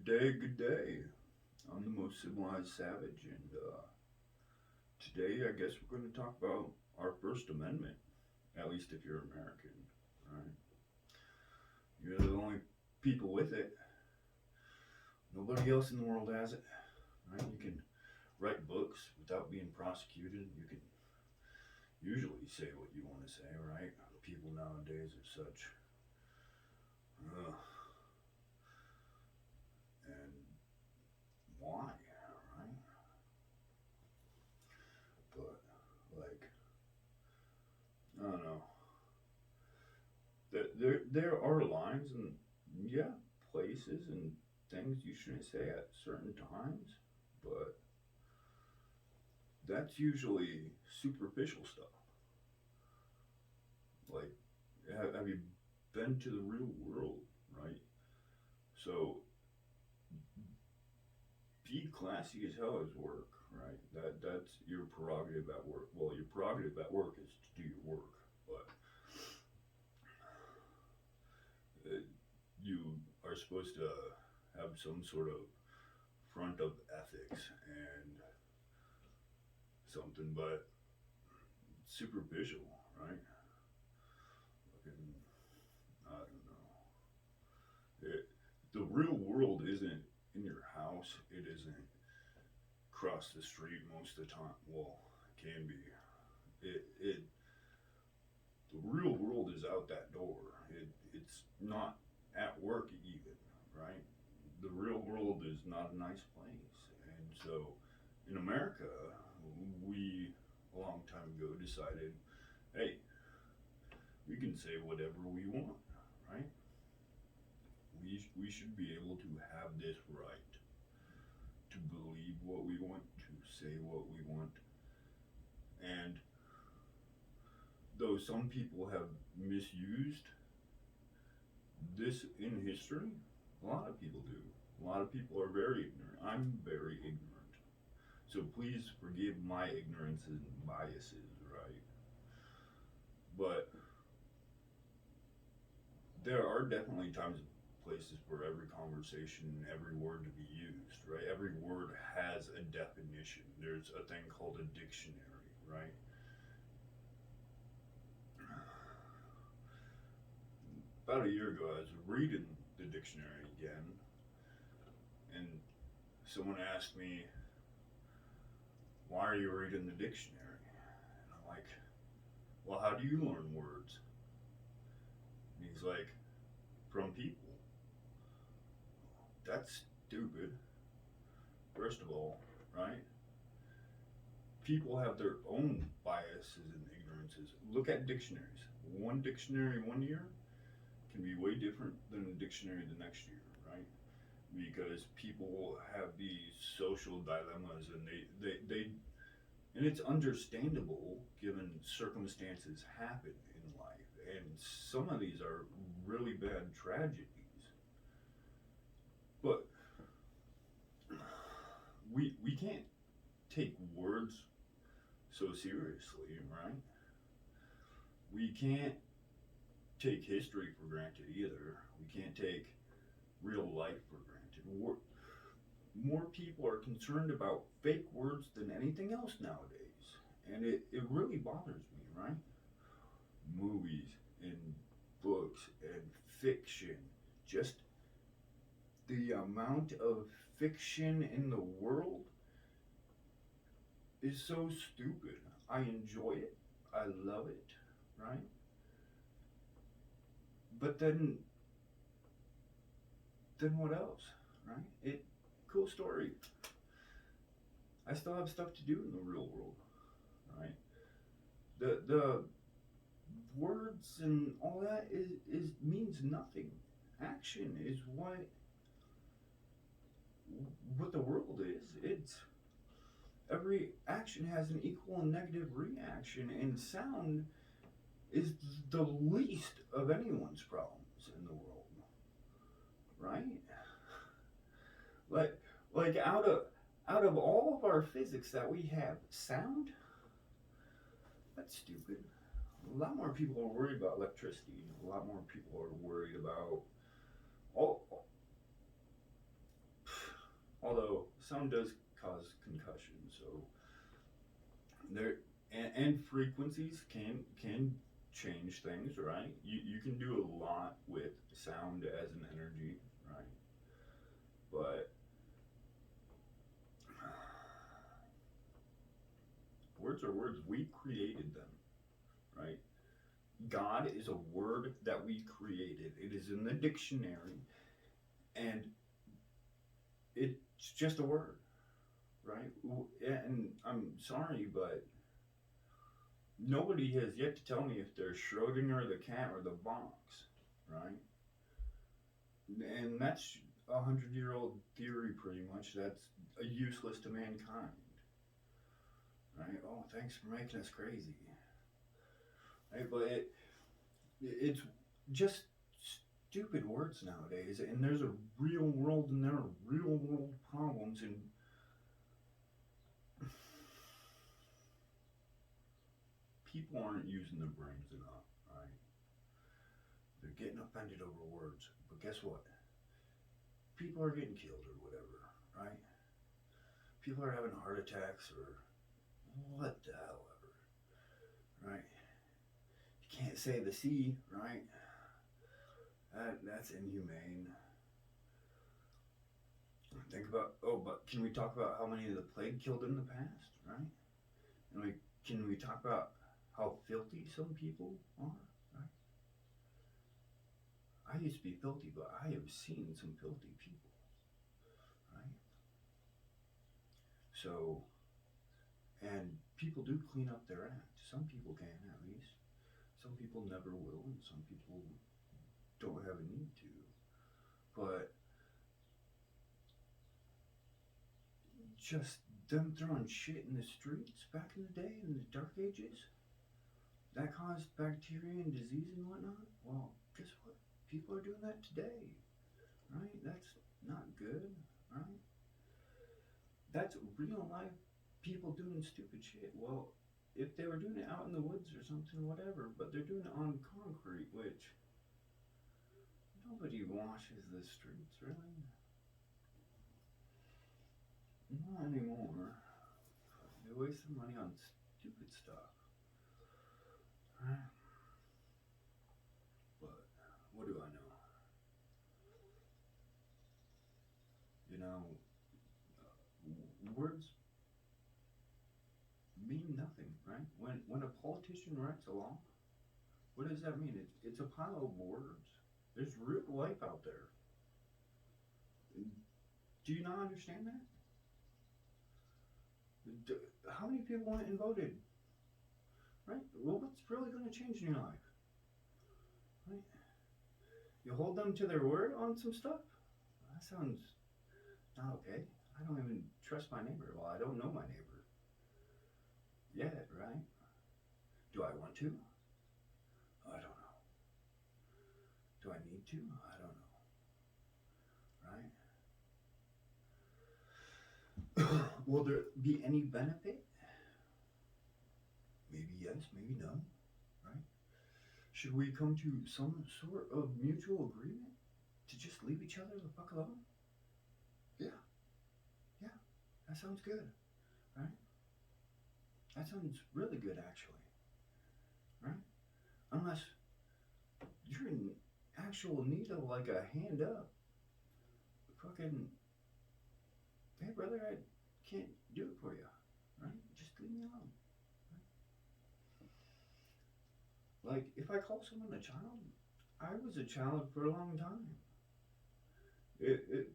good day. I'm the most civilized savage, and today I guess we're going to talk about our First Amendment, at least if you're American, right? You're the only people with it. Nobody else in the world has it, right? You can write books without being prosecuted. You can usually say what you want to say, right? People nowadays are such. Uh, and why, right? But, like, I don't know. There are lines and yeah, places and things you shouldn't say at certain times, but that's usually superficial stuff. Like, have you been to the real world, right? So be classy as hell as work, right? That's your prerogative at work. Well, your prerogative at work is to do your work, but uh, you are supposed to have some sort of front of ethics and something, but superficial, right? Fucking, I don't know. The real world isn't in your house. It isn't across the street most of the time. Well, it can be. It the real world is out that door. It's not at work even, right? The real world is not a nice place, and so in America, we a long time ago decided, hey, we can say whatever we want, right? We should be able to have this right to believe what we want, to say what we want. And though some people have misused this in history, a lot of people do. A lot of people are very ignorant. I'm very ignorant. So please forgive my ignorance and biases, right? But there are definitely times and places for every conversation and every word to be used, right? Every word has a definition. There's a thing called a dictionary, right? About a year ago, I was reading the dictionary again, and someone asked me, why are you reading the dictionary? And I'm like, well, how do you learn words? And he's like, from people. That's stupid, first of all, right? People have their own biases and ignorances. Look at dictionaries. One dictionary one year can be way different than a dictionary the next year, right? Because people have these social dilemmas and they and it's understandable given circumstances happen in life. And some of these are really bad tragedies. But we can't take words so seriously, right? We can't take history for granted either. We can't take real life for granted. More people are concerned about fake words than anything else nowadays. And it really bothers me, right? Movies and books and fiction. Just the amount of fiction in the world is so stupid. I enjoy it. I love it, right? But then what else, right? Cool story. I still have stuff to do in the real world, right? The words and all that is means nothing. Action is what the world is. It's every action has an equal and negative reaction, and sound is the least of anyone's problems in the world, right? Like like out of all of our physics that we have, sound, that's stupid. A lot more people are worried about electricity. A lot more people are worried about all sound does cause concussion. So there, and frequencies can change things, right? You can do a lot with sound as an energy, right? But words are words. We created them, right? God is a word that we created. It is in the dictionary, and it's just a word, right? And I'm sorry, but nobody has yet to tell me if they're Schrodinger the cat or the box, right? And that's 100-year-old theory, pretty much. That's useless to mankind, right? Oh, thanks for making us crazy, right? But it's just stupid words nowadays, and there's a real world, and there are real world problems, and people aren't using their brains enough, right? They're getting offended over words, but guess what? People are getting killed or whatever, right? People are having heart attacks or what the hell ever, right? You can't say the C, right? That's inhumane. Think about, oh, but can we talk about how many of the plague killed in the past, right? And can we talk about how filthy some people are, right? I used to be filthy, but I have seen some filthy people, right? So, and people do clean up their act. Some people can, at least. Some people never will, and some people don't have a need to. But just them throwing shit in the streets back in the day, in the dark ages, that caused bacteria and disease and whatnot. Well, guess what? People are doing that today, right? That's not good, right? That's real life people doing stupid shit. Well, if they were doing it out in the woods or something, whatever, but they're doing it on concrete, which nobody washes the streets, really. Not anymore. They waste their money on stupid stuff. Right? But what do I know? You know, words mean nothing, right? When a politician writes a law, what does that mean? It's a pile of words. There's real life out there. Do you not understand that? How many people went and voted? Right? Well, what's really going to change in your life? Right? You hold them to their word on some stuff? That sounds not okay. I don't even trust my neighbor. Well, I don't know my neighbor yet, right? Do I want to? I don't know. Do I need to? I don't know. Right? Will there be any benefit? Maybe yes, maybe no. Right? Should we come to some sort of mutual agreement to just leave each other the fuck alone? Yeah, yeah, that sounds good, right? That sounds really good, actually, right? Unless you're in actual need of like a hand up. Fucking, hey brother, I can't do it for you, right? Just leave me alone. Right? Like, if I call someone a child, I was a child for a long time. If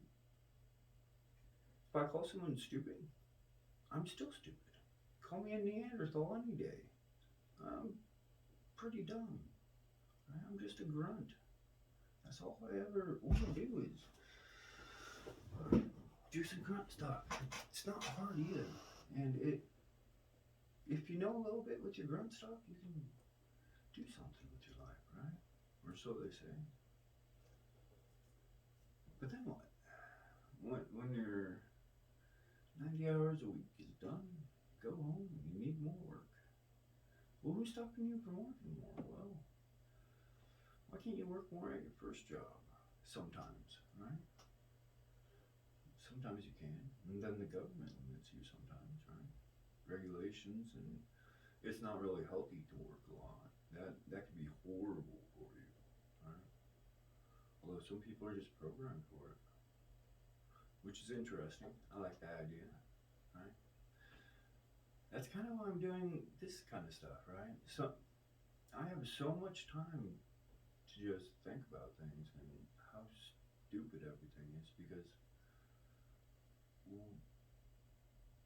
I call someone stupid, I'm still stupid. Call me a Neanderthal any day. I'm pretty dumb. Right? I'm just a grunt. That's all I ever want to do is do some grunt stuff. It's not hard either. And if you know a little bit with your grunt stuff, you can do something with your life, right? Or so they say. But then what? When your 90 hours a week is done, go home, you need more work. Well, who's stopping you from working more? Well, why can't you work more at your first job? Sometimes, right? sometimes you can, and then the government limits you sometimes, right? Regulations, and it's not really healthy to work a lot. That could be horrible for you, right? Although some people are just programmed for it, which is interesting. I like that idea, right? That's kind of why I'm doing this kind of stuff, right? So I have so much time to just think about things and how stupid everything is because, well,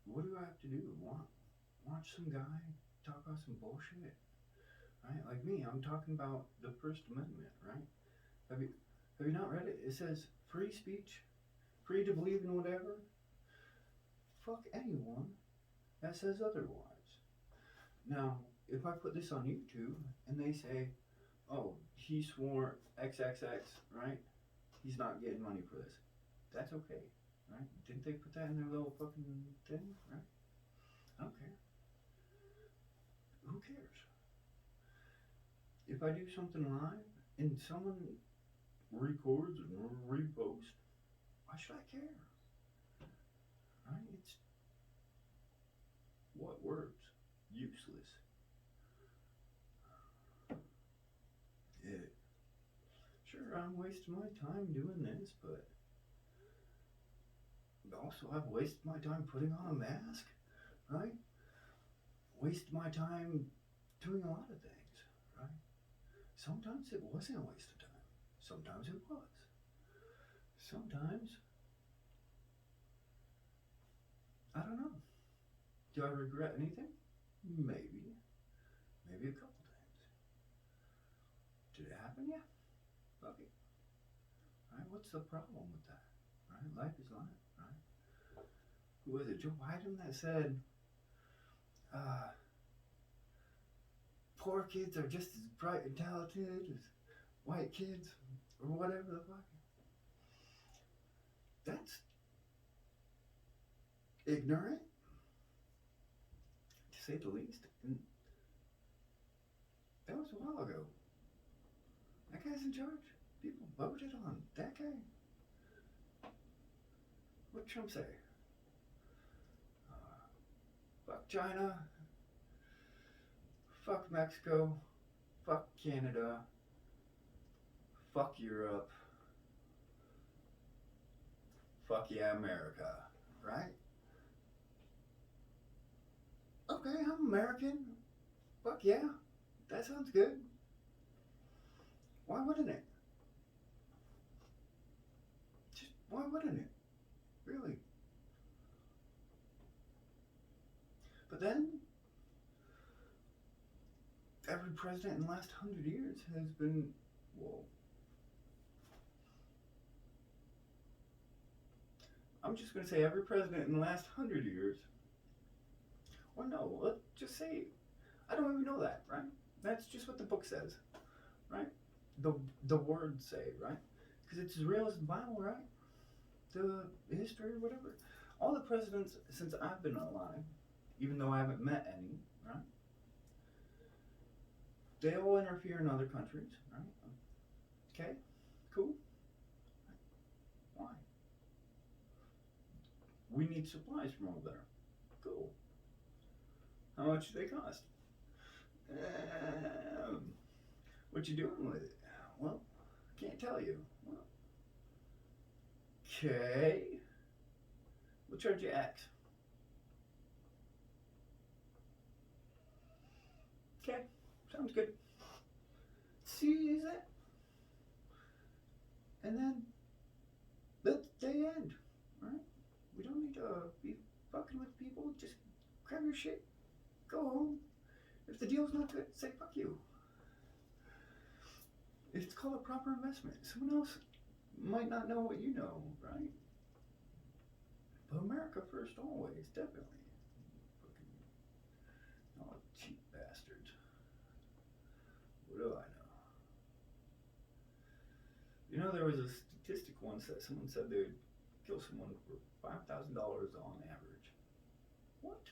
what do I have to do? Watch some guy talk about some bullshit, right? Like me, I'm talking about the First Amendment, right? Have you have you not read it? It says free speech, free to believe in whatever. Fuck anyone that says otherwise. Now, if I put this on YouTube and they say, "Oh, he swore XXX," right? He's not getting money for this. That's okay, right? Didn't they put that in their little fucking thing, right? I don't care. Who cares? If I do something live and someone records and reposts, why should I care? Right? It's what words? Useless. Yeah. Sure, I'm wasting my time doing this, but also I've wasted my time putting on a mask, right? Wasted my time doing a lot of things, right? Sometimes it wasn't a waste of time. Sometimes it was. Sometimes, I don't know. Do I regret anything? Maybe. Maybe a couple things. Did it happen? Yeah. Fuck it. Right? What's the problem with that? Right? Life is life, right? Who was it? Joe Biden that said, uh, poor kids are just as bright and talented as white kids, or whatever the fuck. That's ignorant, to say the least. And that was a while ago. That guy's in charge. People voted on that guy. What'd Trump say? Fuck China. Fuck Mexico. Fuck Canada. Fuck Europe. Fuck yeah, America. Right? Okay, I'm American. Fuck yeah. That sounds good. Why wouldn't it? Just, why wouldn't it? Really? But then, every president in the last 100 years has been, well, I'm just going to say every president in the last 100 years, or no, let's just say, I don't even know that, right? That's just what the book says, right? The words say, right? Because it's as real as the Bible, right? The history or whatever. All the presidents since I've been alive, even though I haven't met any, right? They all interfere in other countries, right? Okay, cool. Why? We need supplies from over there. Cool. How much do they cost? What you doing with it? Well, can't tell you. Well, okay. We'll charge you X. Okay, sounds good. See that? And then let the day end, right? We don't need to be fucking with people. Just grab your shit, go home. If the deal's not good, say fuck you. It's called a proper investment. Someone else might not know what you know, right? But America first always, definitely. Fucking all cheap bastards. What do I know? You know, there was a statistic once that someone said they would kill someone for $5,000 on average. What?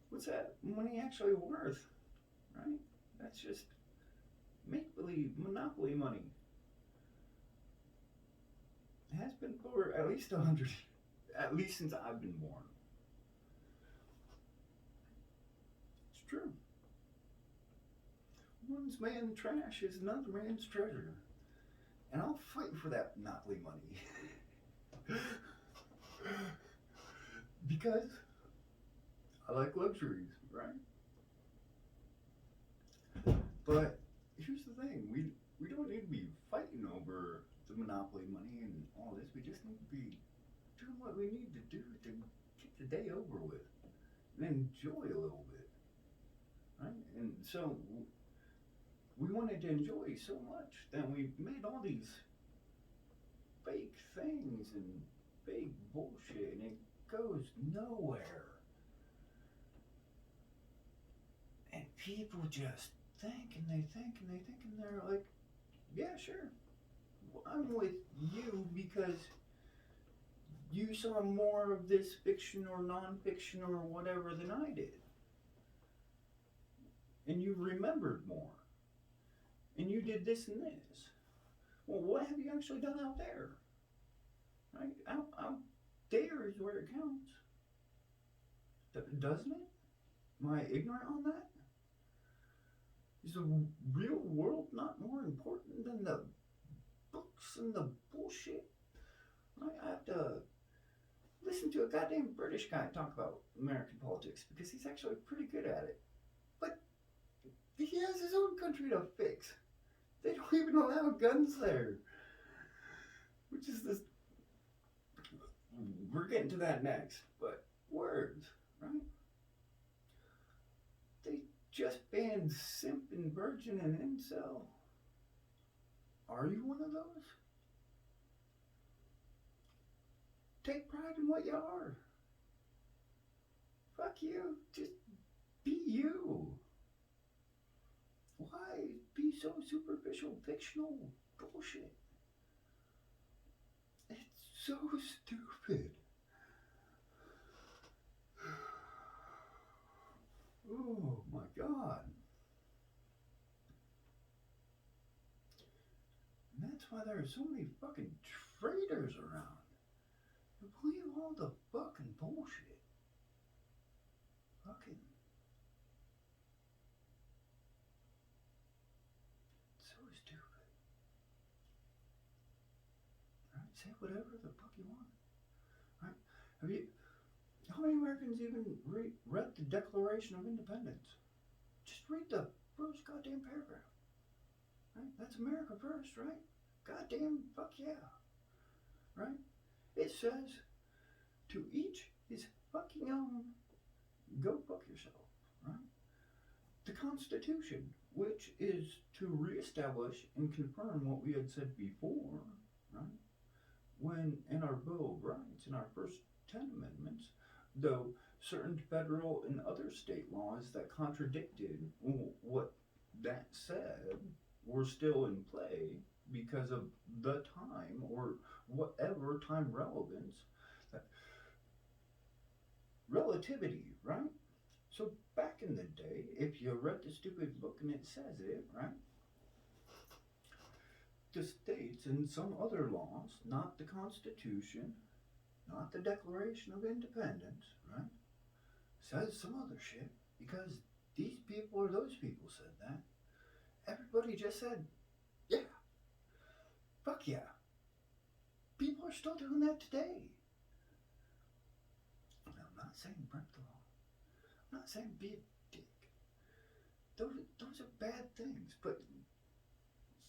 What's that money actually worth? Right? That's just make-believe, monopoly money. been for at least 100, at least since I've been born. It's true. One's man's trash is another man's treasure. And I'll fight for that monopoly money. Because I like luxuries, right? But here's the thing, we don't need to be fighting over the monopoly money and all this. We just need to be doing what we need to do to get the day over with and enjoy a little bit, right? And so we wanted to enjoy so much that we made all these fake things and fake bullshit, and it goes nowhere. And people just think and they think and they think, and they're like, yeah, sure, I'm with you because you saw more of this fiction or non-fiction or whatever than I did. And you remembered more. And you did this and this. Well, what have you actually done out there? Right? Out there is where it counts. Doesn't it? Am I ignorant on that? Is the real world not more important than the books and the bullshit? Right? I have to listen to a goddamn British guy talk about American politics because he's actually pretty good at it. But he has his own country to fix. They don't even allow guns there. Which is this. We're getting to that next. But words, right? They just banned simp and virgin and incel. Are you one of those? Take pride in what you are. Fuck you. Just be you. Why be so superficial, fictional bullshit? It's so stupid. Oh my God. And that's why there are so many fucking traitors around who believe all the fucking bullshit. Fucking. So stupid. Right? Say whatever the fuck you want. Right? How many Americans even read the Declaration of Independence? Just read the first goddamn paragraph. Right? That's America first, right? Goddamn fuck yeah. Right? It says, to each his fucking own, go fuck yourself, right? The Constitution, which is to reestablish and confirm what we had said before, right? When in our Bill of Rights, in our first 10 amendments, though certain federal and other state laws that contradicted what that said were still in play because of the time or whatever time relevance, relativity, right? So back in the day, if you read the stupid book and it says it, right? The states and some other laws, not the Constitution, not the Declaration of Independence, right? Says some other shit because these people or those people said that. Everybody just said, yeah, fuck yeah. People are still doing that today. And I'm not saying break the law. I'm not saying be a dick. Those are bad things, but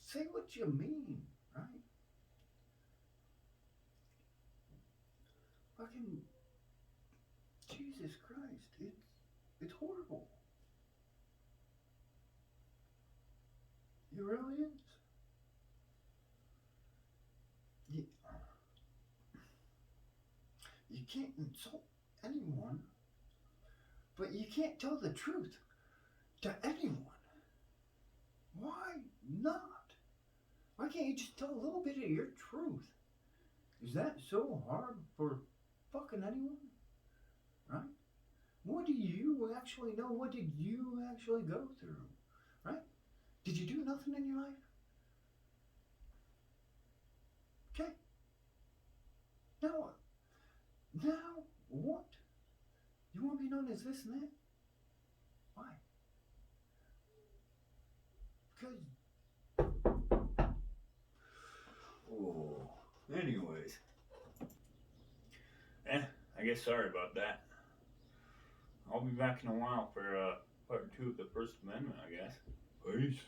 say what you mean, right? Fucking Jesus Christ, it's horrible. It really is. You can't insult anyone, but you can't tell the truth to anyone. Why not? Why can't you just tell a little bit of your truth? Is that so hard for fucking anyone? Right? What do you actually know? What did you actually go through? Right? Did you do nothing in your life? Okay. Now? What? You want to be known as this and that? Why? Because. Oh. Anyways. I guess sorry about that. I'll be back in a while for part 2 of the First Amendment, I guess. Peace.